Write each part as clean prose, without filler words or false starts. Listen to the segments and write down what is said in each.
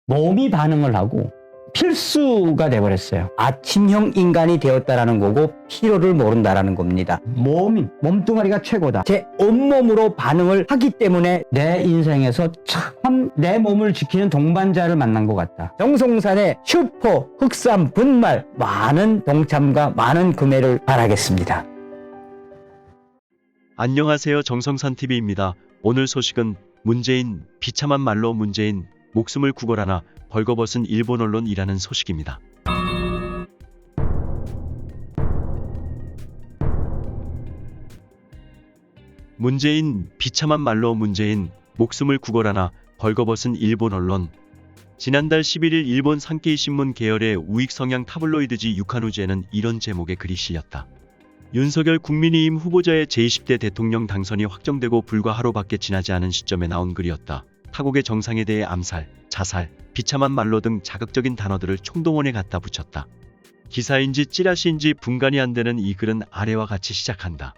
몸이 반응을 하고 필수가 돼버렸어요. 아침형 인간이 되었다라는 거고 필요를 모른다라는 겁니다. 몸뚱아리가 최고다. 제 온몸으로 반응을 하기 때문에 내 인생에서 참 내 몸을 지키는 동반자를 만난 것 같다. 정성산의 슈퍼 흑삼 분말 많은 동참과 많은 구매를 바라겠습니다. 안녕하세요. 정성산TV입니다. 오늘 소식은 문재인 비참한 말로 문재인 목숨을 구걸하나 벌거벗은 일본 언론이라는 소식입니다. 문재인 비참한 말로 문재인 목숨을 구걸하나 벌거벗은 일본 언론. 지난달 11일 일본 산케이 신문 계열의 우익 성향 타블로이드지 유카누즈에는 이런 제목의 글이 실렸다. 윤석열 국민의힘 후보자의 제20대 대통령 당선이 확정되고 불과 하루밖에 지나지 않은 시점에 나온 글이었다. 타국의 정상에 대해 암살, 자살, 비참한 말로 등 자극적인 단어들을 총동원해 갖다 붙였다. 기사인지 찌라시인지 분간이 안 되는 이 글은 아래와 같이 시작한다.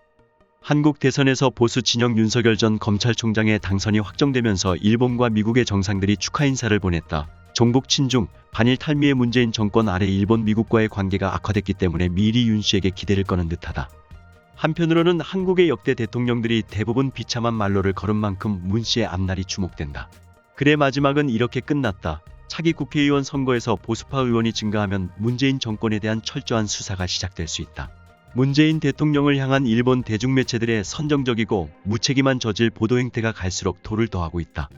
한국 대선에서 보수 진영 윤석열 전 검찰총장의 당선이 확정되면서 일본과 미국의 정상들이 축하 인사를 보냈다. 종북 친중, 반일 탈미의 문재인 정권 아래 일본 미국과의 관계가 악화됐기 때문에 미리 윤 씨에게 기대를 거는 듯하다. 한편으로는 한국의 역대 대통령들이 대부분 비참한 말로를 걸은 만큼 문 씨의 앞날이 주목된다. 글의 마지막은 이렇게 끝났다. 차기 국회의원 선거에서 보수파 의원이 증가하면 문재인 정권에 대한 철저한 수사가 시작될 수 있다. 문재인 대통령을 향한 일본 대중매체들의 선정적이고 무책임한 저질 보도 행태가 갈수록 도를 더하고 있다.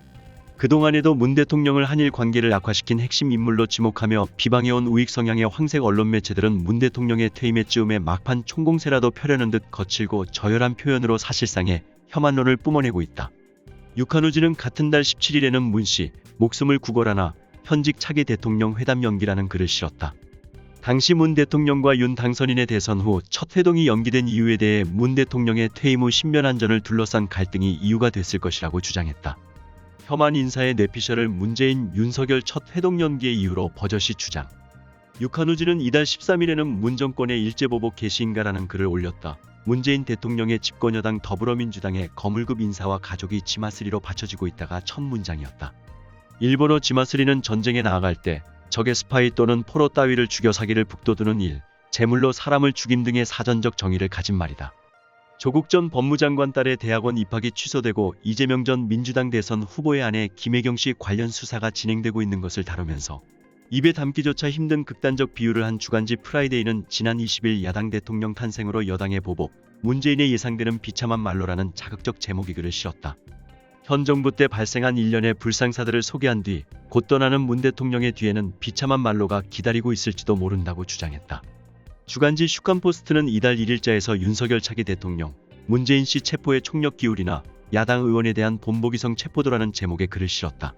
그동안에도 문 대통령을 한일 관계를 악화시킨 핵심 인물로 지목하며 비방해온 우익 성향의 황색 언론 매체들은 문 대통령의 퇴임의 즈음에 막판 총공세라도 펴려는 듯 거칠고 저열한 표현으로 사실상의 혐한론을 뿜어내고 있다. 유카누즈는 같은 달 17일에는 문 씨 목숨을 구걸하나 현직 차기 대통령 회담 연기라는 글을 실었다. 당시 문 대통령과 윤 당선인의 대선 후 첫 회동이 연기된 이유에 대해 문 대통령의 퇴임 후 신변안전을 둘러싼 갈등이 이유가 됐을 것이라고 주장했다. 혐한 인사의 뇌피셜을 문재인 윤석열 첫 회동 연기의 이유로 버젓이 주장. 유카누즈는 이달 13일에는 문 정권의 일제보복 개시인가라는 글을 올렸다. 문재인 대통령의 집권여당 더불어민주당의 거물급 인사와 가족이 지마스리로 받쳐지고 있다가 첫 문장이었다. 일본어 지마스리는 전쟁에 나아갈 때 적의 스파이 또는 포로 따위를 죽여 사기를 북돋우는 일, 제물로 사람을 죽임 등의 사전적 정의를 가진 말이다. 조국 전 법무장관 딸의 대학원 입학이 취소되고 이재명 전 민주당 대선 후보의 아내 김혜경 씨 관련 수사가 진행되고 있는 것을 다루면서 입에 담기조차 힘든 극단적 비유를 한 주간지 프라이데이는 지난 20일 야당 대통령 탄생으로 여당의 보복, 문재인의 예상되는 비참한 말로라는 자극적 제목의 글을 실었다. 현 정부 때 발생한 일련의 불상사들을 소개한 뒤 곧 떠나는 문 대통령의 뒤에는 비참한 말로가 기다리고 있을지도 모른다고 주장했다. 주간지 슈칸포스트는 이달 1일자에서 윤석열 차기 대통령, 문재인 씨 체포에 총력 기울이나 야당 의원에 대한 본보기성 체포도라는 제목의 글을 실었다.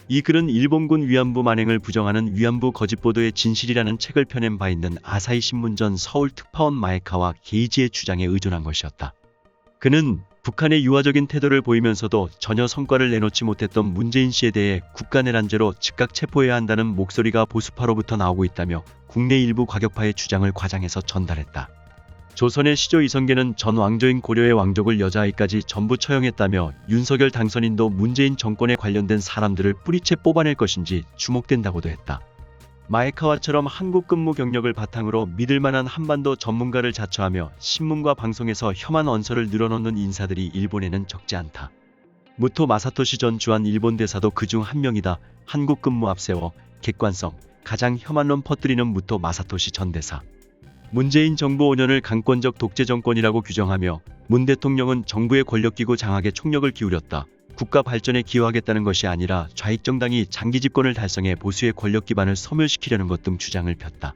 이 글은 일본군 위안부 만행을 부정하는 위안부 거짓보도의 진실이라는 책을 펴낸 바 있는 아사히 신문 전 서울 특파원 마에카와 게이지의 주장에 의존한 것이었다. 그는 북한의 유화적인 태도를 보이면서도 전혀 성과를 내놓지 못했던 문재인 씨에 대해 국가내란죄로 즉각 체포해야 한다는 목소리가 보수파로부터 나오고 있다며 국내 일부 과격파의 주장을 과장해서 전달했다. 조선의 시조 이성계는 전 왕조인 고려의 왕족을 여자아이까지 전부 처형했다며 윤석열 당선인도 문재인 정권에 관련된 사람들을 뿌리채 뽑아낼 것인지 주목된다고도 했다. 마에카와처럼 한국 근무 경력을 바탕으로 믿을만한 한반도 전문가를 자처하며 신문과 방송에서 혐한 언설을 늘어놓는 인사들이 일본에는 적지 않다. 무토 마사토시 전 주한 일본 대사도 그중 한 명이다. 한국 근무 앞세워 객관성, 가장 혐한론 퍼뜨리는 무토 마사토시 전 대사. 문재인 정부 5년을 강권적 독재 정권이라고 규정하며 문 대통령은 정부의 권력기구 장악에 총력을 기울였다. 국가 발전에 기여하겠다는 것이 아니라 좌익 정당이 장기 집권을 달성해 보수의 권력 기반을 소멸시키려는 것 등 주장을 폈다.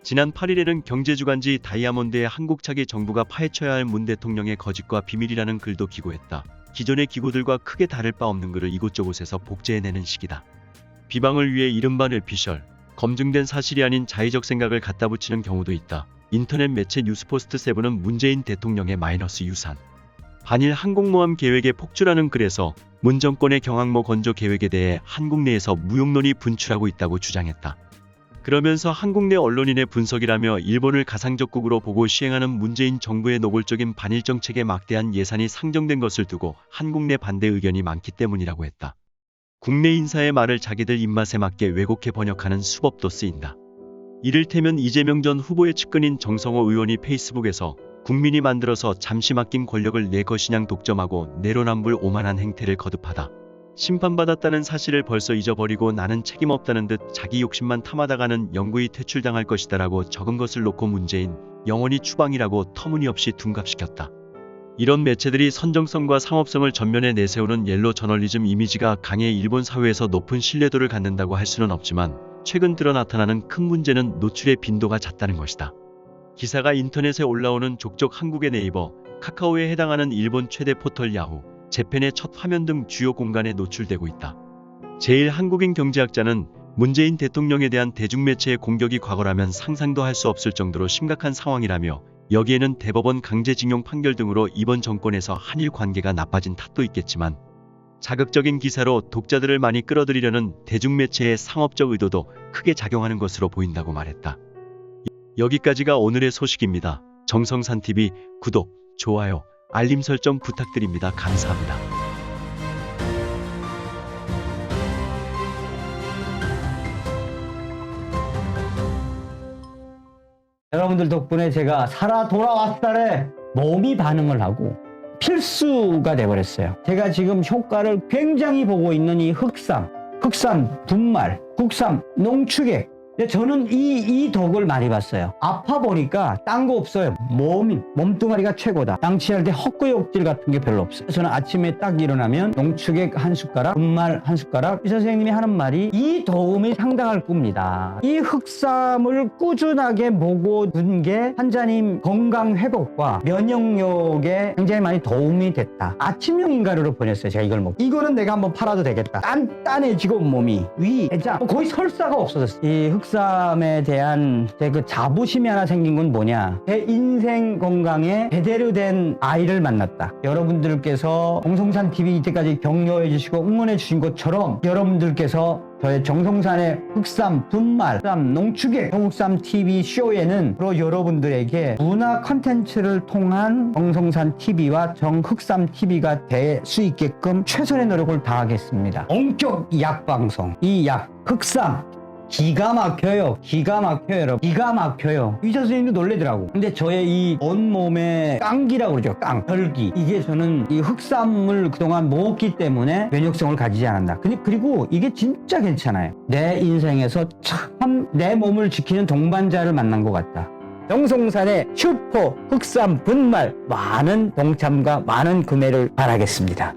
지난 8일에는 경제주간지 다이아몬드의 한국 차기 정부가 파헤쳐야 할 문 대통령의 거짓과 비밀이라는 글도 기고했다. 기존의 기고들과 크게 다를 바 없는 글을 이곳저곳에서 복제해내는 시기다. 비방을 위해 이른바 뇌피셜, 검증된 사실이 아닌 자의적 생각을 갖다 붙이는 경우도 있다. 인터넷 매체 뉴스포스트 세븐은 문재인 대통령의 마이너스 유산, 반일 항공모함 계획의 폭주라는 글에서 문 정권의 경항모 건조 계획에 대해 한국 내에서 무용론이 분출하고 있다고 주장했다. 그러면서 한국 내 언론인의 분석이라며 일본을 가상적국으로 보고 시행하는 문재인 정부의 노골적인 반일 정책에 막대한 예산이 상정된 것을 두고 한국 내 반대 의견이 많기 때문이라고 했다. 국내 인사의 말을 자기들 입맛에 맞게 왜곡해 번역하는 수법도 쓰인다. 이를테면 이재명 전 후보의 측근인 정성호 의원이 페이스북에서 국민이 만들어서 잠시 맡긴 권력을 내 것이냥 독점하고 내로남불 오만한 행태를 거듭하다. 심판받았다는 사실을 벌써 잊어버리고 나는 책임 없다는 듯 자기 욕심만 탐하다가는 영구히 퇴출당할 것이다라고 적은 것을 놓고 문재인 영원히 추방이라고 터무니없이 둔갑시켰다. 이런 매체들이 선정성과 상업성을 전면에 내세우는 옐로 저널리즘 이미지가 강해 일본 사회에서 높은 신뢰도를 갖는다고 할 수는 없지만 최근 들어 나타나는 큰 문제는 노출의 빈도가 잦다는 것이다. 기사가 인터넷에 올라오는 족족 한국의 네이버, 카카오에 해당하는 일본 최대 포털 야후, 재팬의 첫 화면 등 주요 공간에 노출되고 있다. 제1한국인 경제학자는 문재인 대통령에 대한 대중매체의 공격이 과거라면 상상도 할 수 없을 정도로 심각한 상황이라며 여기에는 대법원 강제징용 판결 등으로 이번 정권에서 한일 관계가 나빠진 탓도 있겠지만 자극적인 기사로 독자들을 많이 끌어들이려는 대중매체의 상업적 의도도 크게 작용하는 것으로 보인다고 말했다. 여기까지가 오늘의 소식입니다. 정성산TV 구독, 좋아요, 알림 설정 부탁드립니다. 감사합니다. 여러분들 덕분에 제가 살아 돌아왔다래 몸이 반응을 하고 필수가 돼버렸어요. 제가 지금 효과를 굉장히 보고 있는 이 흑삼 분말, 국삼, 농축액. 근데 저는 이 덕을 많이 봤어요. 아파 보니까 딴 거 없어요. 몸뚱아리가 최고다. 양치할 때 헛구역질 같은 게 별로 없어요. 저는 아침에 딱 일어나면 농축액 한 숟가락, 분말 한 숟가락. 의사 선생님이 하는 말이 이 도움이 상당할 겁니다. 이 흑삼을 꾸준하게 먹고 둔 게 환자님 건강 회복과 면역력에 굉장히 많이 도움이 됐다. 아침형 인간으로 보냈어요. 제가 이걸 먹고. 이거는 내가 한번 팔아도 되겠다. 단단해지고 몸이 위, 해장 거의 설사가 없어졌어요. 이 흑삼에 대한 제 그 자부심이 하나 생긴 건 뭐냐, 제 인생 건강에 제대로 된 아이를 만났다. 여러분들께서 정성산TV 이때까지 격려해 주시고 응원해 주신 것처럼 여러분들께서 저의 정성산의 흑삼, 분말, 흑삼, 농축액, 정흑삼TV 쇼에는 바로 여러분들에게 문화 컨텐츠를 통한 정성산TV와 정흑삼TV가 될 수 있게끔 최선의 노력을 다하겠습니다. 원격 약방송, 이 약 흑삼 기가 막혀요. 여러분. 기가 막혀요. 의사 선생님도 놀래더라고. 근데 저의 이 온몸의 깡기라고 그러죠. 혈기. 이게 저는 이 흑삼을 그동안 먹었기 때문에 면역성을 가지지 않았나. 그리고 이게 진짜 괜찮아요. 내 인생에서 참 내 몸을 지키는 동반자를 만난 것 같다. 정성산의 슈퍼 흑삼 분말 많은 동참과 많은 구매를 바라겠습니다.